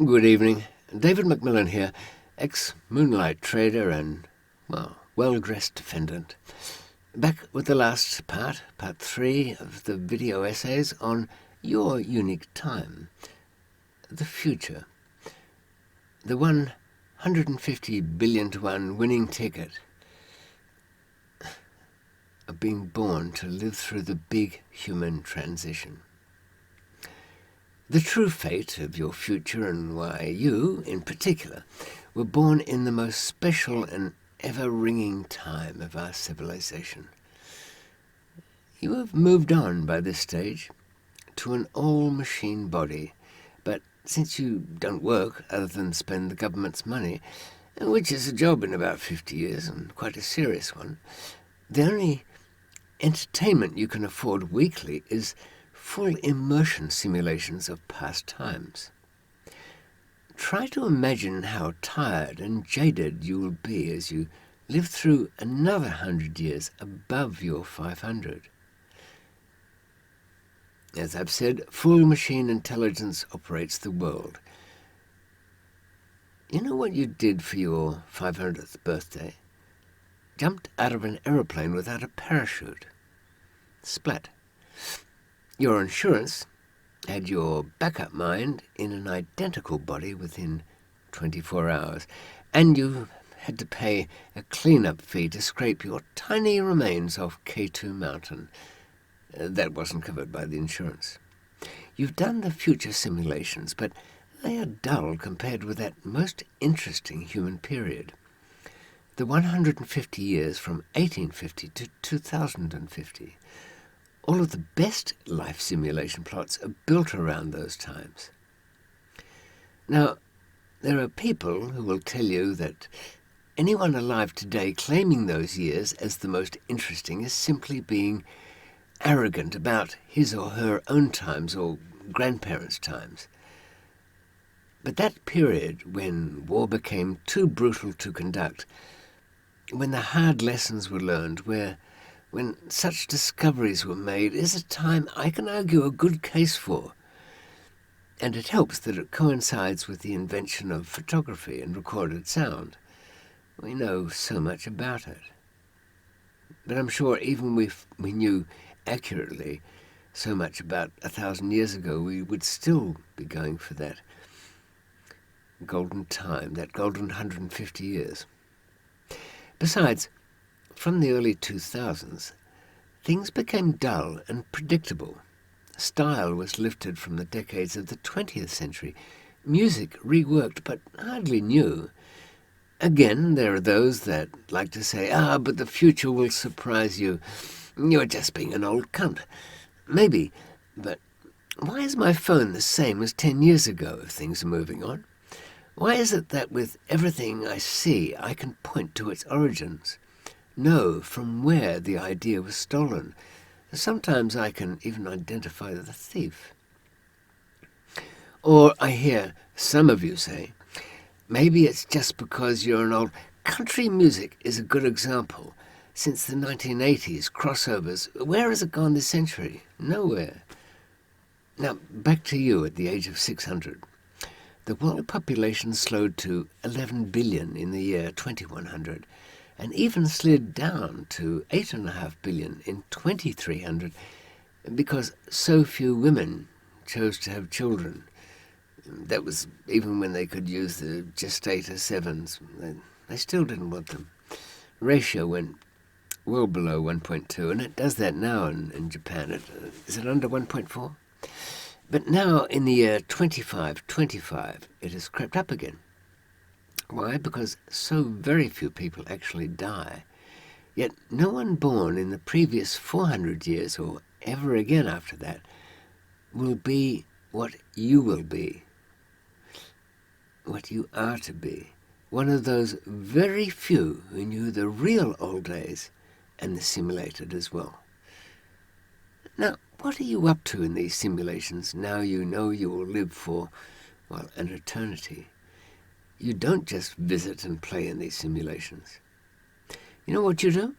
Good evening. David McMillan here, ex-moonlight trader and, well-dressed defendant. Back with the last part 3 of the video essays on your unique time, the future. The 150 billion to 1 winning ticket of being born to live through the big human transition. The true fate of your future and why you, in particular, were born in the most special and ever-ringing time of our civilization. You have moved on by this stage to an all-machine body, but since you don't work other than spend the government's money, which is a job in about 50 years and quite a serious one, the only entertainment you can afford weekly is full immersion simulations of past times. Try to imagine how tired and jaded you will be as you live through another 100 years above your 500. As I've said, full machine intelligence operates the world. You know what you did for your 500th birthday? Jumped out of an aeroplane without a parachute. Splat. Your insurance had your backup mind in an identical body within 24 hours, and you had to pay a clean-up fee to scrape your tiny remains off K2 Mountain. That wasn't covered by the insurance. You've done the future simulations, but they are dull compared with that most interesting human period. The 150 years from 1850 to 2050. All of the best life simulation plots are built around those times. Now, there are people who will tell you that anyone alive today claiming those years as the most interesting is simply being arrogant about his or her own times or grandparents' times. But that period when war became too brutal to conduct, when the hard lessons were learned, when such discoveries were made, is a time I can argue a good case for. And it helps that it coincides with the invention of photography and recorded sound. We know so much about it. But I'm sure even if we knew accurately so much about 1,000 years ago, we would still be going for that golden time, that golden 150 years. Besides, from the early 2000s, things became dull and predictable. Style was lifted from the decades of the 20th century. Music reworked, but hardly new. Again, there are those that like to say, but the future will surprise you. You're just being an old cunt. Maybe, but why is my phone the same as 10 years ago if things are moving on? Why is it that with everything I see, I can point to its origins? Know from where the idea was stolen. Sometimes I can even identify the thief. Or I hear some of you say, maybe it's just because you're an old... Country music is a good example. Since the 1980s, crossovers, where has it gone this century? Nowhere. Now, back to you at the age of 600. The world population slowed to 11 billion in the year 2100. And even slid down to 8.5 billion in 2300 because so few women chose to have children. That was even when they could use the gestator 7s. They still didn't want them. Ratio went well below 1.2, and it does that now in Japan. Is it under 1.4? But now in the year 2525, it has crept up again. Why? Because so very few people actually die. Yet no one born in the previous 400 years or ever again after that will be what you will be, what you are to be. One of those very few who knew the real old days and the simulated as well. Now, what are you up to in these simulations now you know you will live for, an eternity? You don't just visit and play in these simulations. You know what you do?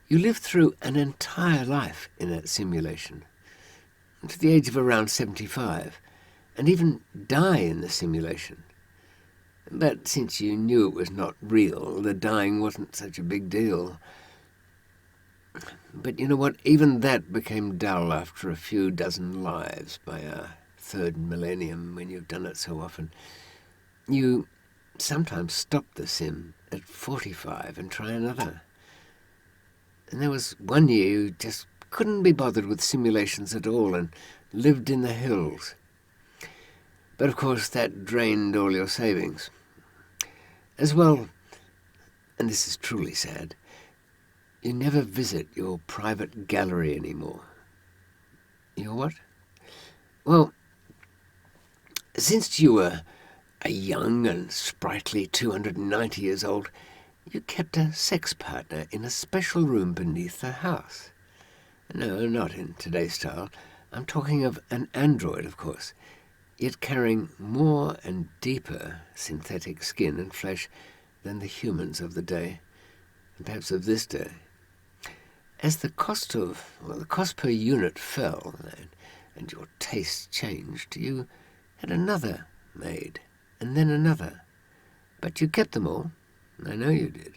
You live through an entire life in a simulation, to the age of around 75, and even die in the simulation. But since you knew it was not real, the dying wasn't such a big deal. But you know what? Even that became dull after a few dozen lives by our third millennium, when you've done it so often. You sometimes stop the sim at 45 and try another. And there was one year you just couldn't be bothered with simulations at all and lived in the hills. But of course that drained all your savings. As well, and this is truly sad, you never visit your private gallery anymore. Your what? Well, since you were a young and sprightly 290 years old, you kept a sex partner in a special room beneath the house. No, not in today's style. I'm talking of an android, of course, yet carrying more and deeper synthetic skin and flesh than the humans of the day, and perhaps of this day. As the cost per unit fell and your tastes changed, you had another made, and then another. But you kept them all. I know you did.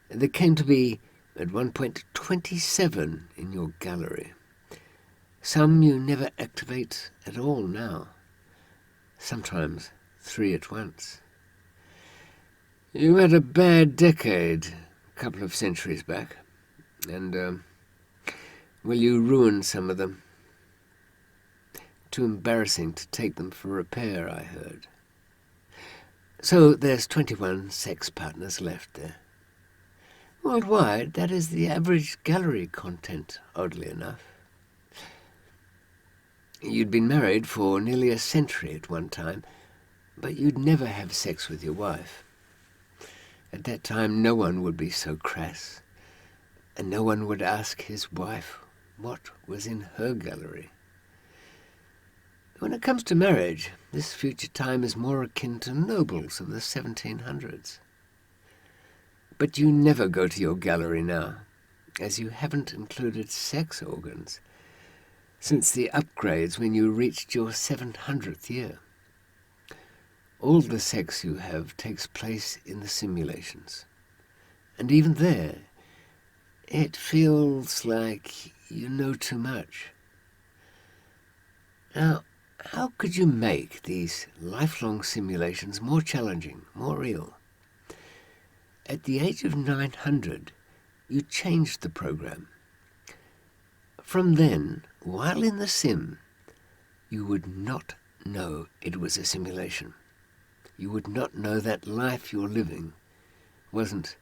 There came to be, at one point, 27 in your gallery. Some you never activate at all now. Sometimes 3 at once. You had a bad decade a couple of centuries back, and, you ruined some of them. Too embarrassing to take them for repair, I heard. So there's 21 sex partners left there. Worldwide, that is the average gallery content, oddly enough. You'd been married for nearly a century at one time, but you'd never have sex with your wife. At that time, no one would be so crass, and no one would ask his wife what was in her gallery. When it comes to marriage, this future time is more akin to nobles of the 1700s. But you never go to your gallery now, as you haven't included sex organs since the upgrades when you reached your 700th year. All the sex you have takes place in the simulations. And even there, it feels like you know too much. Now, how could you make these lifelong simulations more challenging, more real? At the age of 900, you changed the program. From then, while in the sim, you would not know it was a simulation. You would not know that life you're living wasn't,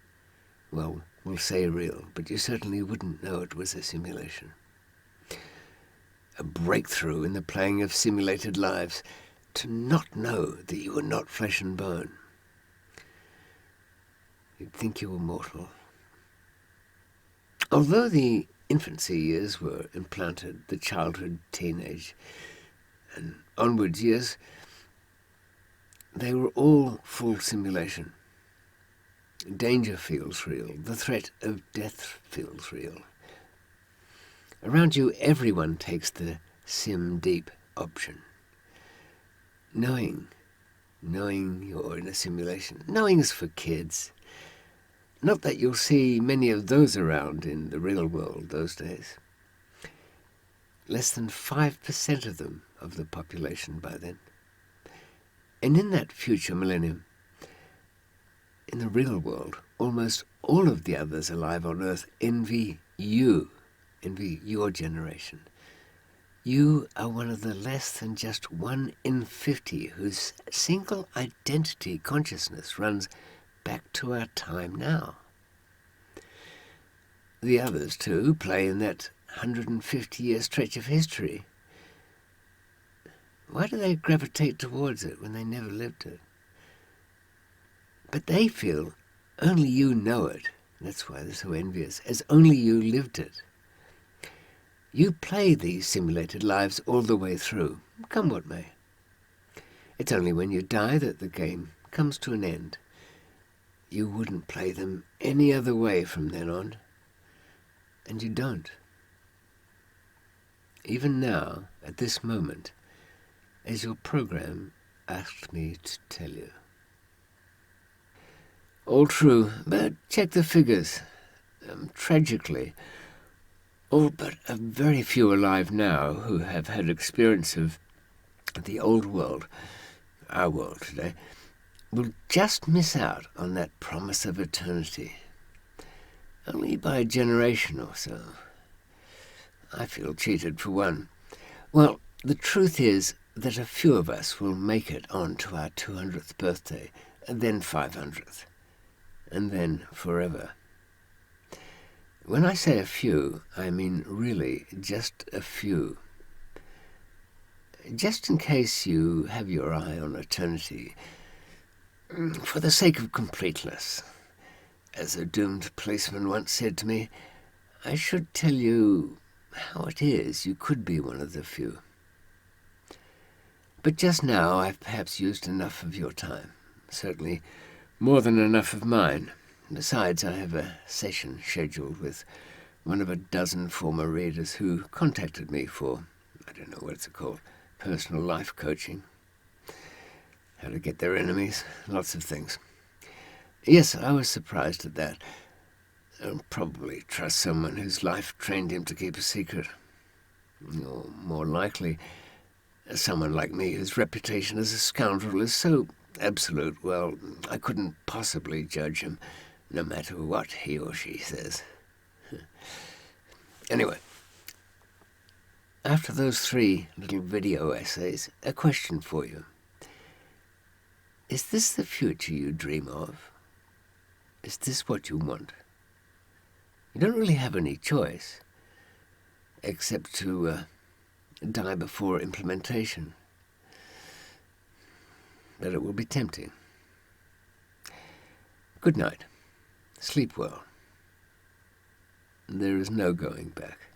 we'll say real, but you certainly wouldn't know it was a simulation. A breakthrough in the playing of simulated lives, to not know that you were not flesh and bone. You'd think you were mortal. Although the infancy years were implanted, the childhood, teenage, and onwards years, they were all full simulation. Danger feels real. The threat of death feels real. Around you, everyone takes the sim deep option. Knowing you're in a simulation. Knowing is for kids. Not that you'll see many of those around in the real world those days. Less than 5% of them of the population by then. And in that future millennium, in the real world, almost all of the others alive on Earth envy you, envy your generation. You are one of the less than just 1 in 50 whose single identity consciousness runs back to our time now. The others, too, play in that 150-year stretch of history. Why do they gravitate towards it when they never lived it? But they feel only you know it. That's why they're so envious, as only you lived it. You play these simulated lives all the way through, come what may. It's only when you die that the game comes to an end. You wouldn't play them any other way from then on. And you don't. Even now, at this moment, as your program asked me to tell you. All true, but check the figures. Tragically, all but a very few alive now who have had experience of the old world, our world today, will just miss out on that promise of eternity. Only by a generation or so. I feel cheated for one. Well, the truth is that a few of us will make it on to our 200th birthday, and then 500th, and then forever. When I say a few, I mean really just a few. Just in case you have your eye on eternity, for the sake of completeness, as a doomed policeman once said to me, I should tell you how it is you could be one of the few. But just now I've perhaps used enough of your time, certainly more than enough of mine. Besides, I have a session scheduled with one of a dozen former readers who contacted me for, I don't know what it's called, personal life coaching. How to get their enemies, lots of things. Yes, I was surprised at that. I'll probably trust someone whose life trained him to keep a secret. Or more likely, someone like me whose reputation as a scoundrel is so absolute, well, I couldn't possibly judge him, no matter what he or she says. Anyway, after those 3 little video essays, a question for you. Is this the future you dream of? Is this what you want? You don't really have any choice, except to die before implementation. But it will be tempting. Good night. Sleep well. There is no going back.